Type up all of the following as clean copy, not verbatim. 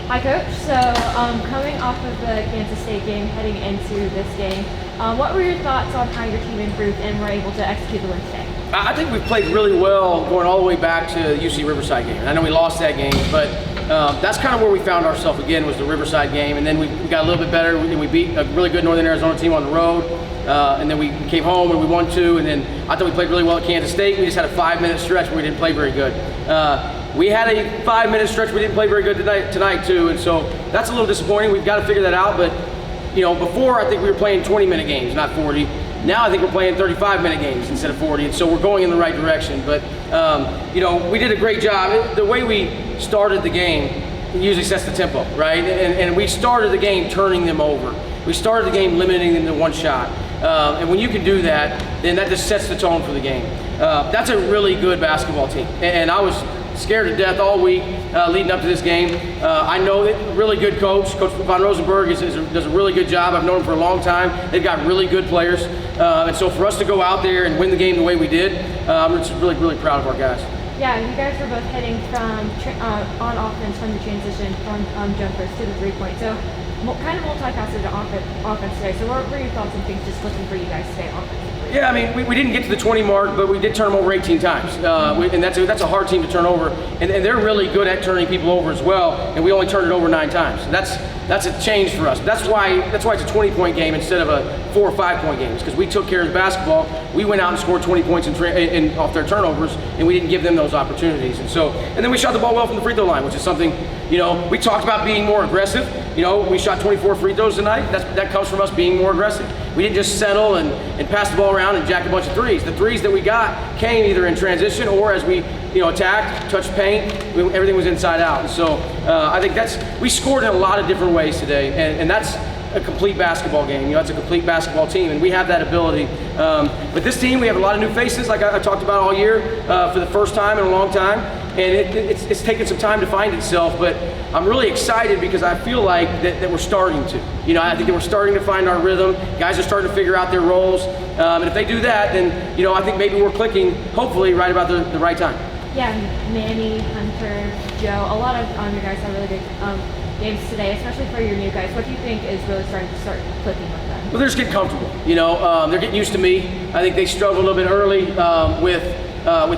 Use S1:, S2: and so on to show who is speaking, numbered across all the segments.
S1: Hi, Coach. So, coming off of the Kansas State game, heading into this game, what were your thoughts on how your team improved and were able to execute the win today?
S2: I think we've played really well going all the way back to the UC Riverside game. I know we lost that game, but that's kind of where we found ourselves again, was the Riverside game. And then we got a little bit better. We beat a really good Northern Arizona team on the road. And then we came home and we won 2. And then I thought we played really well at Kansas State. We just had a 5-minute stretch where we didn't play very good. We had a 5-minute stretch we didn't play very good tonight too. And so that's a little disappointing. We've got to figure that out. But, you know, before I think we were playing 20-minute games, not 40. Now I think we're playing 35-minute games instead of 40, and so we're going in the right direction. But, you know, we did a great job. The way we started the game usually sets the tempo, right? And we started the game turning them over. We started the game limiting them to one shot. And when you can do that, then that just sets the tone for the game. That's a really good basketball team. And I was scared to death all week leading up to this game. I know that really good Coach Von Rosenberg does a really good job. I've known him for a long time. They've got really good players. And so for us to go out there and win the game the way we did, I'm just really, really proud of our guys.
S1: Yeah, you guys were both heading from on offense from the transition from jumpers to the three-point. So kind of multifaceted offense today. So what were your thoughts and things just looking for you guys today offensively?
S2: Yeah, I mean, we didn't get to the 20 mark, but we did turn them over 18 times. And that's a hard team to turn over. And they're really good at turning people over as well. And we only turned it over 9 times. That's a change for us. That's why it's a 20-point game instead of a 4 or 5-point game. It's because we took care of the basketball. We went out and scored 20 points off their turnovers, and we didn't give them those opportunities. And then we shot the ball well from the free throw line, which is something, you know, we talked about being more aggressive. You know, we shot 24 free throws tonight. That comes from us being more aggressive. We didn't just settle and pass the ball around and jack a bunch of threes. The threes that we got came either in transition or as we, you know, attacked, touched paint. Everything was inside out. And so I think we scored in a lot of different ways today, and that's a complete basketball game. You know, it's a complete basketball team, and we have that ability. But this team, we have a lot of new faces, like I talked about all year, for the first time in a long time. And it's taken some time to find itself, but I'm really excited because I feel like that we're starting to. You know, I think that we're starting to find our rhythm. Guys are starting to figure out their roles. And if they do that, then, you know, I think maybe we're clicking, hopefully, right about the right time.
S1: Yeah, Manny, Hunter, Joe, a lot of your guys have really good games today, especially for your new guys. What do you think is really starting to start clicking with them?
S2: Well, they're just getting comfortable. You know, they're getting used to me. I think they struggled a little bit early with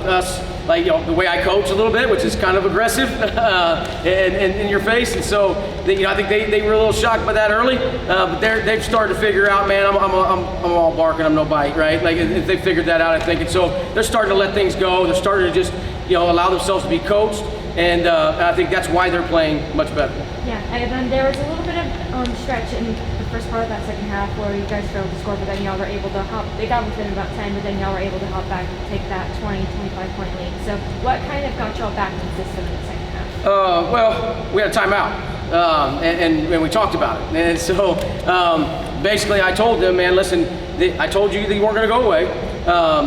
S2: us. Like, you know, the way I coach a little bit, which is kind of aggressive and in your face. And so, you know, I think they were a little shocked by that early, but they've started to figure out, man, I'm all bark and I'm no bite, right? Like, they figured that out, I think. And so they're starting to let things go. They're starting to just, you know, allow themselves to be coached. And I think that's why they're playing much better.
S1: Yeah, and then there was a little bit of stretch in the first part of that second half where you guys failed to score, but then y'all were able to they got within about 10, but then y'all were able to hop back and take that 20, 25-point lead. So what kind of got y'all back in the system in the second half?
S2: Well, we had a timeout, and we talked about it. And so basically I told them, man, listen, I told you that you weren't going to go away.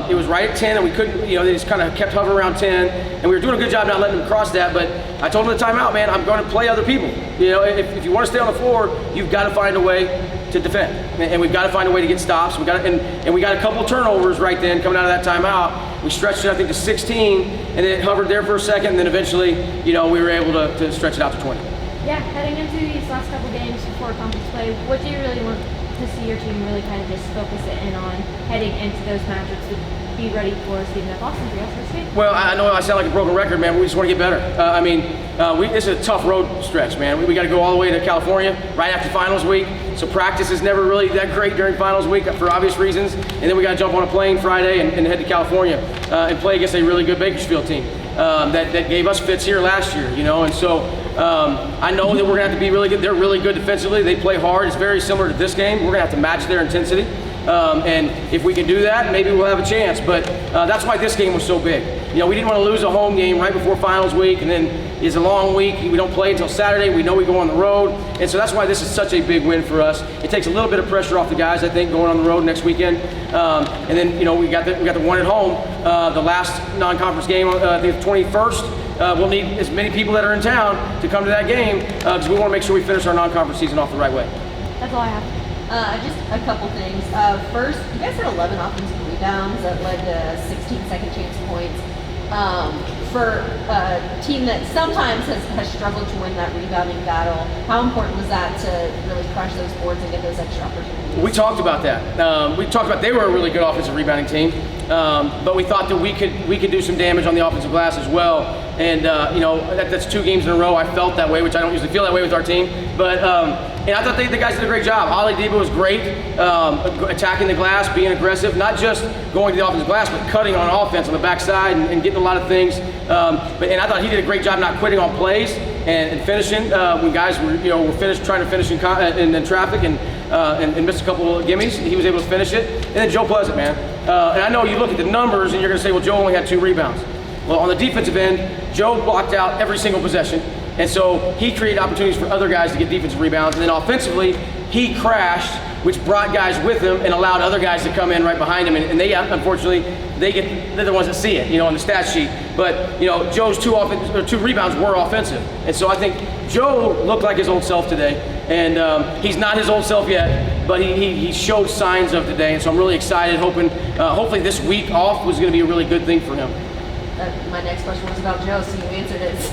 S2: It was right at 10, and we couldn't, you know, they just kind of kept hovering around 10, and we were doing a good job not letting them cross that, but I told them the timeout, man, I'm going to play other people. You know, if you want to stay on the floor, you've got to find a way to defend, and we've got to find a way to get stops. We got a couple of turnovers right then coming out of that timeout. We stretched it, I think, to 16, and then it hovered there for a second, and then eventually, you know, we were able to stretch it out to 20.
S1: Yeah, heading into these last couple games before conference play, what do you really want to see your team really kind of just focus it in on heading into those matchups to be ready for Stephen F. Austin for y'all's first game?
S2: Well, I know I sound like a broken record, man, but we just want to get better. This is a tough road stretch, man. We got to go all the way to California right after finals week. So practice is never really that great during finals week for obvious reasons. And then we got to jump on a plane Friday and head to California and play against a really good Bakersfield team that gave us fits here last year, you know. And so I know that we're going to have to be really good. They're really good defensively. They play hard. It's very similar to this game. We're going to have to match their intensity. And if we can do that, maybe we'll have a chance. But that's why this game was so big. You know, we didn't want to lose a home game right before finals week, and then it's a long week. We don't play until Saturday. We know we go on the road. And so that's why this is such a big win for us. It takes a little bit of pressure off the guys, I think, going on the road next weekend. And then, you know, we got the one at home, the last non-conference game, I think the 21st. We'll need as many people that are in town to come to that game because we want to make sure we finish our non-conference season off the right way.
S1: That's all I have.
S3: Just a couple things. First, you guys had 11 offensive rebounds that led to 16 second chance points. for a team that sometimes has struggled to win that rebounding battle, how important was that to really crush those boards and get those extra opportunities?
S2: We talked about that. We talked about they were a really good offensive rebounding team, but we thought that we could do some damage on the offensive glass as well. And that's 2 games in a row I felt that way, which I don't usually feel that way with our team. But and I thought the guys did a great job. Ali Deba was great, attacking the glass, being aggressive, not just going to the offensive glass, but cutting on offense on the backside and getting a lot of things. And I thought he did a great job not quitting on plays and finishing when guys were trying to finish in traffic and missed a couple of gimmies. He was able to finish it. And then Joe Pleasant, man. And I know you look at the numbers and you're going to say, well, Joe only had 2 rebounds. Well, on the defensive end, Joe blocked out every single possession. And so he created opportunities for other guys to get defensive rebounds. And then offensively, he crashed, which brought guys with him and allowed other guys to come in right behind him. And they, unfortunately, they're the ones that see it, on the stat sheet. But, Joe's 2 rebounds were offensive. And so I think Joe looked like his old self today. And he's not his old self yet, but he showed signs of today. And so I'm really excited, hopefully this week off was going to be a really good thing for him.
S3: My next question was about Joe, so you answered it.